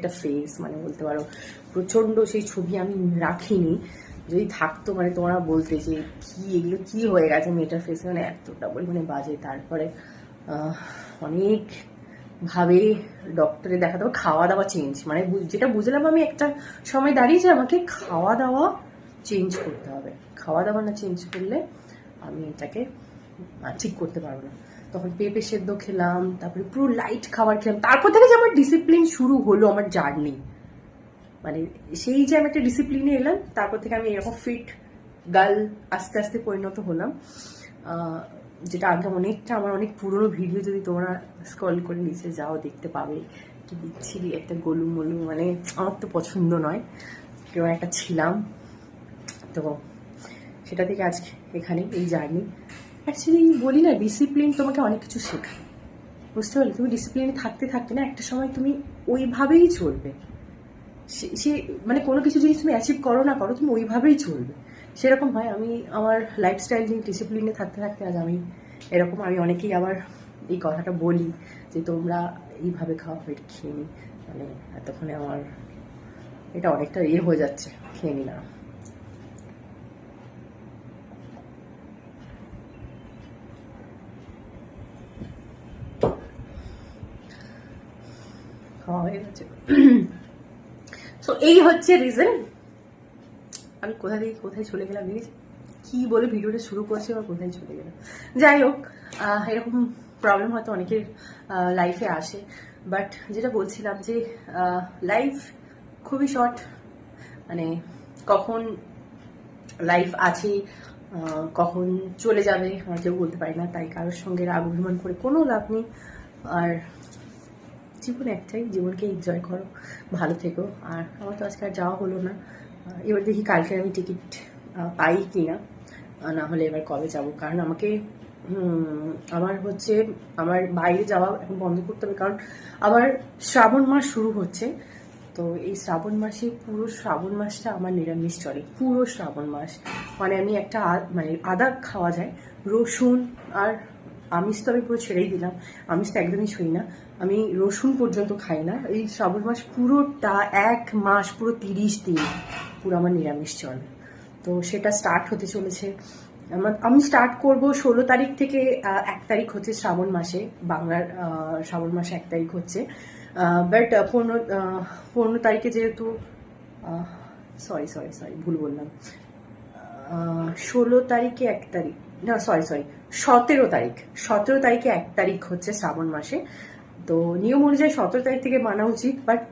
একটা ফেস, মানে বলতে পারো প্রচণ্ড সেই ছবি আমি রাখিনি। যদি থাকতো মানে তোমরা বলতে যে কি এগুলো কি হয়ে গেছে মেয়েটার ফেসে, মানে এতটা পরিমাণে বাজে। তারপরে অনেক ভাবে ডক্টরে দেখাতে হবে, খাওয়া দাওয়া চেঞ্জ, মানে যেটা বুঝলাম আমি একটা সময় দাঁড়িয়ে যে আমাকে খাওয়া দাওয়া চেঞ্জ করতে হবে। খাওয়া দাওয়া না চেঞ্জ করলে আমি এটাকে ঠিক করতে পারবো না। তখন পেঁপে সেদ্ধ খেলাম, তারপরে পুরো লাইট খাবার খেলাম। তারপর থেকে যে আমার ডিসিপ্লিন শুরু হলো আমার জার্নি, মানে সেই যে আমি একটা ডিসিপ্লিনে এলাম, তারপর থেকে আমি এরকম ফিট গার্ল আস্তে আস্তে পরিণত হলাম। যেটা আগে অনেকটা, আমার অনেক পুরনো ভিডিও যদি তোমরা স্ক্রল করে নিচে যাও দেখতে পাবে কি বিচ্ছিরি একটা গোলু মলু, মানে আমার তো পছন্দ নয়, কেউ একটা ছিলাম। তো সেটা থেকে আজকে এখানে এই জার্নি। অ্যাকচুয়ালি বলি না, ডিসিপ্লিন তোমাকে অনেক কিছু শেখায়, বুঝতে পারলে? তুমি ডিসিপ্লিনে থাকতে থাকতে না একটা সময় তুমি ওইভাবেই চলবে। সে মানে কোনো কিছু জিনিস তুমি অ্যাচিভ করো না করো, তুমি ওইভাবেই চলবে, সেরকম হয়। আমি আমার লাইফস্টাইল নিয়ে ডিসিপ্লিনে থাকতে থাকতে আজ আমি এরকম। আমি অনেকেই আবার এই কথাটা বলি যে তোমরা এইভাবে খাওয়া, এটা খেয়ে নি, মানে এতক্ষণে আমার এটা অনেকটা হয়ে যাচ্ছে, খেয়ে নি না। খাওয়া হয়ে গেছে। সো এই হচ্ছে রিজন। আমি কোথা থেকে কোথায় চলে গেলাম, দেখেছি কি বলে ভিডিওটা শুরু করছি বা কোথায় চলে গেলাম। যাই হোক, এরকম প্রবলেম হয়তো অনেকের লাইফে আসে, বাট যেটা বলছিলাম যে লাইফ খুবই শর্ট, মানে কখন লাইফ আছে কখন চলে যাবে আমরা কেউ বলতে পারি না। তাই কারোর সঙ্গে রাগ অভিমান করে কোনো লাভ নেই। আর জীবন একটাই, জীবনকে এনজয় করো, ভালো থেকো। আর আমার তো আজকে আর যাওয়া হলো না, এবার দেখি কালকে আমি টিকিট পাই কি না, না হলে এবার কবে যাব। কারণ আমাকে আমার হচ্ছে আমার বাইরে যাওয়া এখন বন্ধ করতে হবে, কারণ আবার শ্রাবণ মাস শুরু হচ্ছে। তো এই শ্রাবণ মাসে পুরো শ্রাবণ মাসটা আমার নিরামিষ চলে, পুরো শ্রাবণ মাস। মানে আমি একটা মানে আদা খাওয়া যায়, রসুন আর আমিষ তো আমি পুরো ছেড়েই দিলাম, আমিষ তো একদমই ছুঁই না, আমি রসুন পর্যন্ত খাই না। এই শ্রাবণ মাস পুরোটা এক মাস, পুরো 30 দিন পুরো আমার নিরামিষ চলে। তো সেটা স্টার্ট হতে চলেছে। আমি স্টার্ট করব 16 তারিখ থেকে। 1 তারিখ হচ্ছে শ্রাবণ মাসে, বাংলার শ্রাবণ মাসে 1 তারিখ হচ্ছে। বাট 15 তারিখে যেহেতু সরি সরি সরি ভুল বললাম, 16 তারিখে 1 তারিখ, না সরি 17 তারিখ, 17 তারিখে 1 তারিখ হচ্ছে শ্রাবণ মাসে। তো নিয়ম অনুযায়ী 17 তারিখ থেকে মানা উচিত, বাট